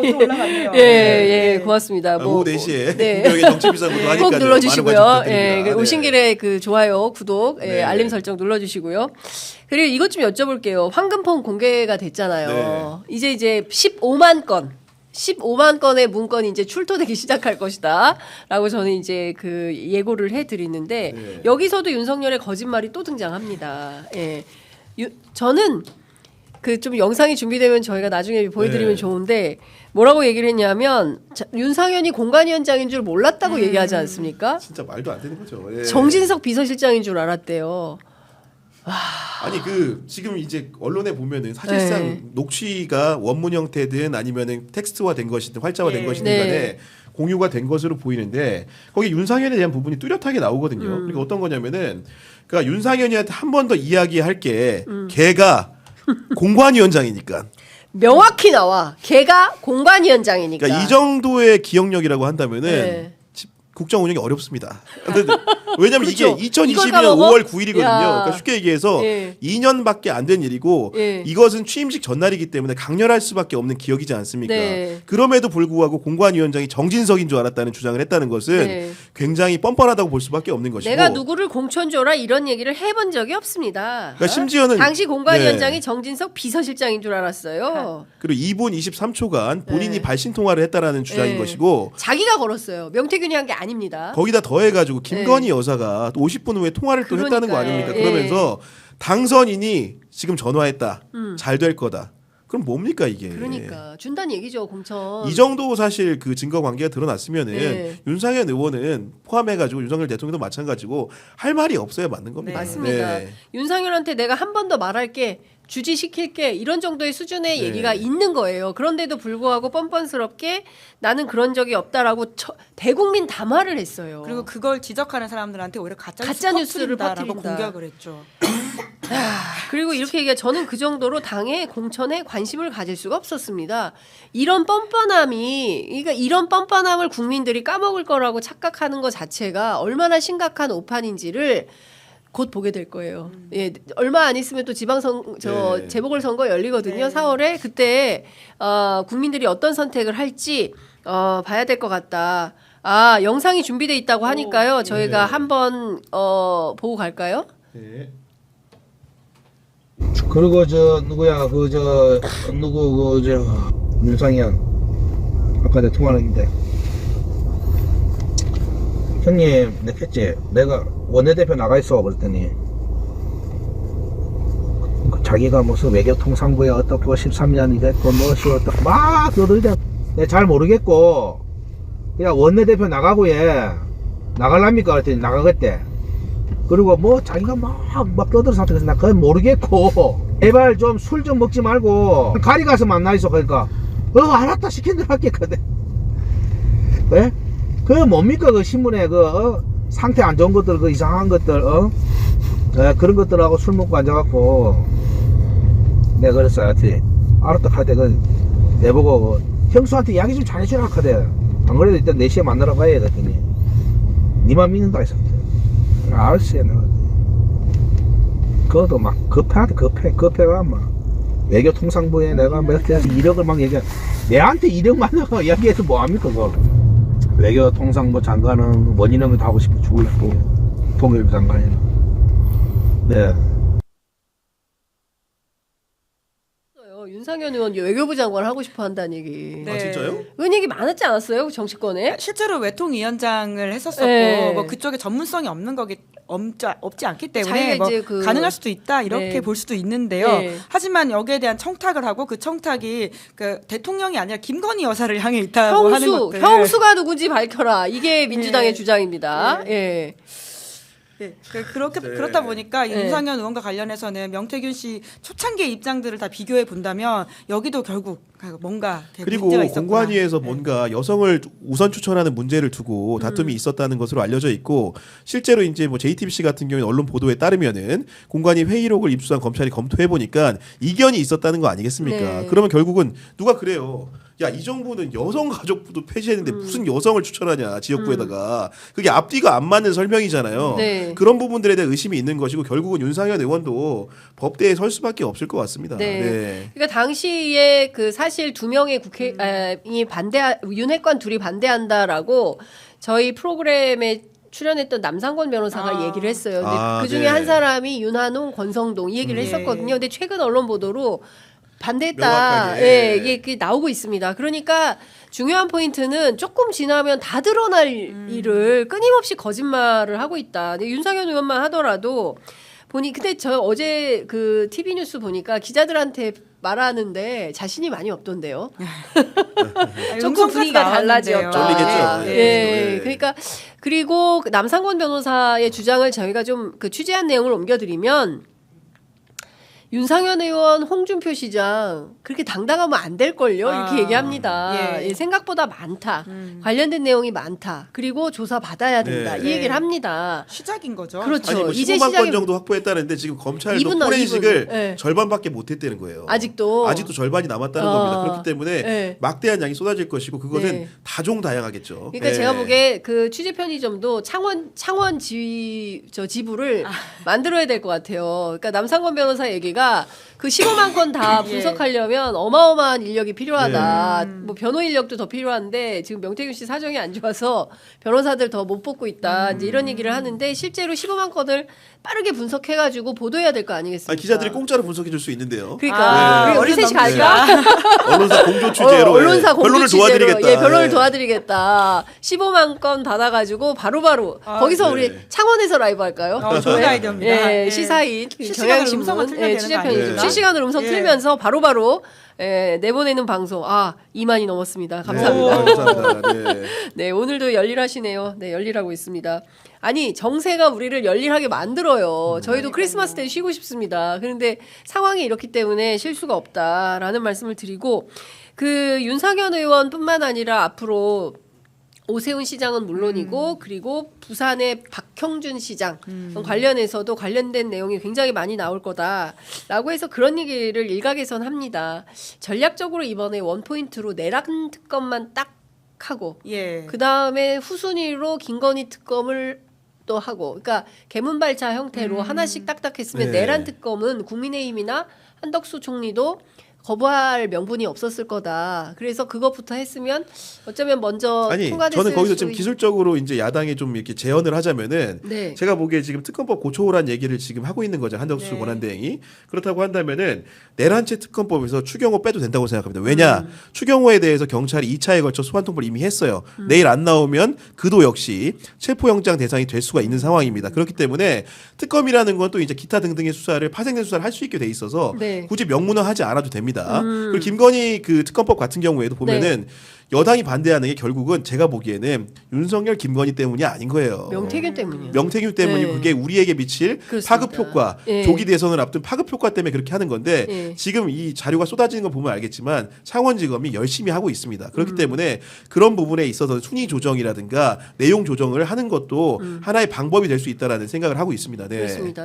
또 올라갔네요. 예, 고맙습니다. 오후 4시에 네. 공병의 정치비상구도 하니까 꼭 눌러주시고요. 예, 네. 오신 길에 그 좋아요, 구독, 네. 알림 설정 눌러주시고요. 그리고 이것 좀 여쭤볼게요. 황금폰 공개가 됐잖아요. 이제 15만 건의 문건이 이제 출토되기 시작할 것이다. 라고 저는 이제 그 예고를 해드리는데 네. 여기서도 윤석열의 거짓말이 또 등장합니다. 예. 저는 그 좀 영상이 준비되면 저희가 나중에 보여드리면 네. 좋은데 뭐라고 얘기를 했냐면 윤상현이 공관위원장인 줄 몰랐다고 얘기하지 않습니까? 진짜 말도 안 되는 거죠. 예. 정진석 비서실장인 줄 알았대요. 아니 그 지금 이제 언론에 보면은 사실상 네. 녹취가 원문 형태든 아니면은 텍스트화된 것이든 활자화된 네. 것이든 네. 간에 공유가 된 것으로 보이는데 거기 윤상현에 대한 부분이 뚜렷하게 나오거든요. 그러니까 어떤 거냐면은 그러니까 윤상현이한테 한 번 더 이야기할 게 걔가 공관위원장이니까. 명확히 나와. 걔가 공관위원장이니까. 그러니까 이 정도의 기억력이라고 한다면은 네. 국정 운영이 어렵습니다. 근데 왜냐면 그렇죠. 이게 이걸 2022년 까먹어? 5월 9일이거든요. 야. 그러니까 쉽게 얘기해서 예. 2년밖에 안 된 일이고 예. 이것은 취임식 전날이기 때문에 강렬할 수밖에 없는 기억이지 않습니까? 네. 그럼에도 불구하고 공관위원장이 정진석인 줄 알았다는 주장을 했다는 것은 네. 굉장히 뻔뻔하다고 볼 수밖에 없는 것이고 내가 누구를 공천 줘라 이런 얘기를 해본 적이 없습니다. 그러니까 심지어는 당시 공관위원장이 네. 정진석 비서실장인 줄 알았어요. 그리고 2분 23초간 본인이 네. 발신 통화를 했다라는 주장인 네. 것이고 자기가 걸었어요. 명태균이 한 게 아닙니다. 거기다 더해가지고 김건희 여사가 또 50분 후에 통화를 또 했다는 거 그러니까요. 아닙니까? 예. 그러면서 당선인이 지금 전화했다. 잘 될 거다. 그럼 뭡니까 이게? 그러니까 준다는 얘기죠 공천. 이 정도 사실 그 증거 관계가 드러났으면은 네. 윤상현 의원은 포함해가지고 윤석열 대통령도 마찬가지고 할 말이 없어야 맞는 겁니다. 네. 맞습니다. 네. 윤상현한테 내가 한 번 더 말할게. 주지시킬게 이런 정도의 수준의 네. 얘기가 있는 거예요. 그런데도 불구하고 뻔뻔스럽게 나는 그런 적이 없다라고 대국민 담화를 했어요. 그리고 그걸 지적하는 사람들한테 오히려 가짜 가짜뉴스를 퍼뜨린다라고 퍼뜨린다. 공격을 했죠. 그리고 이렇게 얘기해 저는 그 정도로 당의 공천에 관심을 가질 수가 없었습니다. 이런 뻔뻔함이 그러니까 이런 뻔뻔함을 국민들이 까먹을 거라고 착각하는 것 자체가 얼마나 심각한 오판인지를 곧 보게 될 거예요. 예, 얼마 안 있으면 또 네. 재보궐 선거 열리거든요. 네. 4월에 그때 국민들이 어떤 선택을 할지 봐야 될 것 같다. 아 영상이 준비돼 있다고 하니까요. 저희가 네. 한번 보고 갈까요? 네. 그리고 저 누구야 누구 윤상현 아까 내가 통화했는데 형님 내겠지 내가 원내대표 나가 있어 그랬더니 자기가 무슨 외교통상부에 어떻게 13년이 됐고 무엇이 어떻고 막 떠들자 내가 잘 모르겠고 그냥 원내대표 나가고 해 나갈랍니까 그랬더니 나가겠대. 그리고 뭐 자기가 막 떠들어 상태에서 나 그건 모르겠고 제발 좀 술 좀 먹지 말고 가리 가서 만나 있어. 그러니까 알았다 시킨 대로 할게거든. 네? 그 뭡니까 그 신문에 상태 안 좋은 것들 그 이상한 것들 네, 그런 것들하고 술 먹고 앉아갖고 내가 그랬어 하여튼 알았다 하되 내보고 형수한테 이야기 좀 잘해주라 하거든. 안 그래도 일단 4시에 만나러 가야 되더니 니만 믿는다 했어. 알았어요. 그것도 막 급해가 막 외교통상부에 내가 몇 대 1억을 막 얘기해. 내한테 1억만 이야기해서 뭐합니까 그걸. 외교통상부 장관은 원인형도 하고 싶어 죽을고 통일부 장관이나. 네. 윤상현 의원 외교부 장관 하고 싶어 한다는 얘기. 네. 아 진짜요? 그런 얘기 많았지 않았어요? 정치권에? 실제로 외통위원장을 했었었고 네. 뭐 그쪽에 전문성이 없는 거기 없지 않기 자기가 때문에 뭐 이제 가능할 수도 있다 이렇게 네. 볼 수도 있는데요. 네. 하지만 여기에 대한 청탁을 하고 그 청탁이 그 대통령이 아니라 김건희 여사를 향해 있다고 하는 것들. 형수가 누군지 밝혀라. 이게 민주당의 네. 주장입니다. 네. 예. 네. 네. 그렇다 보니까 네. 윤상현 의원과 관련해서는 명태균 씨 초창기의 입장들을 다 비교해 본다면 여기도 결국 뭔가 그리고 문제가 있었구나. 공관위에서 네. 뭔가 여성을 우선 추천하는 문제를 두고 다툼이 있었다는 것으로 알려져 있고 실제로 이제 뭐 JTBC 같은 경우에 언론 보도에 따르면은 공관위 회의록을 입수한 검찰이 검토해 보니까 이견이 있었다는 거 아니겠습니까? 네. 그러면 결국은 누가 그래요? 야, 이 정부는 여성가족부도 폐지했는데 무슨 여성을 추천하냐 지역구에다가 그게 앞뒤가 안 맞는 설명이잖아요. 네. 그런 부분들에 대한 의심이 있는 것이고 결국은 윤상현 의원도 법대에 설 수밖에 없을 것 같습니다. 네. 그러니까 당시에 그 사실 두 명의 국회이 윤핵관 둘이 반대한다라고 저희 프로그램에 출연했던 남상권 변호사가 얘기를 했어요. 근데 그 중에 네. 한 사람이 윤한홍, 권성동 이 얘기를 했었거든요. 근데 최근 언론 보도로 반대했다. 명확하게. 예, 이게 나오고 있습니다. 그러니까 중요한 포인트는 조금 지나면 다 드러날 일을 끊임없이 거짓말을 하고 있다. 근데 윤상현 의원만 하더라도 보니 근데 저 어제 그 TV 뉴스 보니까 기자들한테 말하는데 자신이 많이 없던데요. 조금 분위기가 달라졌다. 쫄리겠죠. 예. 네. 그러니까 그리고 그 남상권 변호사의 주장을 저희가 좀 그 취재한 내용을 옮겨드리면 윤상현 의원, 홍준표 시장 그렇게 당당하면 안 될걸요 이렇게 얘기합니다. 예. 예, 생각보다 많다. 관련된 내용이 많다. 그리고 조사 받아야 된다. 네. 이 얘기를 합니다. 시작인 거죠. 그렇죠. 아니 뭐 이제 15만 건 시작이- 정도 확보했다는데 지금 검찰도 이분 포렌식을 네. 절반밖에 못했다는 거예요. 아직도 절반이 남았다는 겁니다. 그렇기 때문에 네. 막대한 양이 쏟아질 것이고 그것은 네. 다종다양하겠죠. 그러니까 네. 제가 보기에 그 취재 편의점도 창원 지부를 만들어야 될 것 같아요. 그러니까 남상권 변호사 얘기가 그 15만 건 다 예. 분석하려면 어마어마한 인력이 필요하다. 뭐 변호 인력도 더 필요한데 지금 명태균 씨 사정이 안 좋아서 변호사들 더 못 뽑고 있다. 이제 이런 얘기를 하는데 실제로 15만 건을 빠르게 분석해가지고 보도해야 될 거 아니겠습니까? 아니, 기자들이 공짜로 분석해 줄 수 있는데요. 그러니까 네. 우리 셋이 어디서 갈까? 언론사 공조 취재로 언론사 공조 변론을 취재로, 도와드리겠다. 예, 변론을 예. 도와드리겠다. 15만 건 받아가지고 바로바로 거기서 네. 우리 창원에서 라이브 할까요? 좋은 네. 아이디어입니다. 예, 예. 시사인 실시간으로 경향신문 음성을 틀면 되는 거 취재편이죠. 아닙니까? 실시간으로 음성 예. 틀면서 바로바로 내보내는 방송 2만이 넘었습니다. 네, 감사합니다. 감사합니다. 네. 네, 오늘도 열일하시네요. 네, 열일하고 있습니다. 아니, 정세가 우리를 열일하게 만들어요. 저희도 크리스마스 때 쉬고 싶습니다. 그런데 상황이 이렇기 때문에 쉴 수가 없다라는 말씀을 드리고 그 윤상현 의원뿐만 아니라 앞으로 오세훈 시장은 물론이고 그리고 부산의 박형준 시장 관련해서도 관련된 내용이 굉장히 많이 나올 거다라고 해서 그런 얘기를 일각에선 합니다. 전략적으로 이번에 원포인트로 내란 특검만 딱 하고 예. 그 다음에 후순위로 김건희 특검을 또 하고, 그러니까 개문발차 형태로 하나씩 딱딱 했으면 네. 내란 특검은 국민의힘이나 한덕수 총리도 거부할 명분이 없었을 거다. 그래서 그것부터 했으면 어쩌면 먼저 아니 통과됐을 저는 거기서 수 좀 기술적으로 이제 야당이 좀 이렇게 제언을 하자면은 네. 제가 보기에 지금 특검법 고초란 얘기를 지금 하고 있는 거죠. 한덕수 네. 권한대행이. 그렇다고 한다면은 내란체 특검법에서 추경호 빼도 된다고 생각합니다. 왜냐? 추경호에 대해서 경찰이 2차에 걸쳐 소환 통보를 이미 했어요. 내일 안 나오면 그도 역시 체포영장 대상이 될 수가 있는 상황입니다. 그렇기 때문에 특검이라는 건 또 이제 기타 등등의 수사를 파생된 수사를 할 수 있게 돼 있어서 네. 굳이 명문화하지 않아도 됩니다. 그리고 김건희 그 특검법 같은 경우에도 보면은 네. 여당이 반대하는 게 결국은 제가 보기에는 윤석열, 김건희 때문이 아닌 거예요. 명태균 때문이에요. 명태균 때문이고 네. 그게 우리에게 미칠 그렇습니다. 파급 효과, 예. 조기 대선을 앞둔 파급 효과 때문에 그렇게 하는 건데 예. 지금 이 자료가 쏟아지는 거 보면 알겠지만 창원지검이 열심히 하고 있습니다. 음. 그렇기 때문에 그런 부분에 있어서 순위 조정이라든가 내용 조정을 하는 것도 하나의 방법이 될 수 있다라는 생각을 하고 있습니다. 네. 그렇습니다.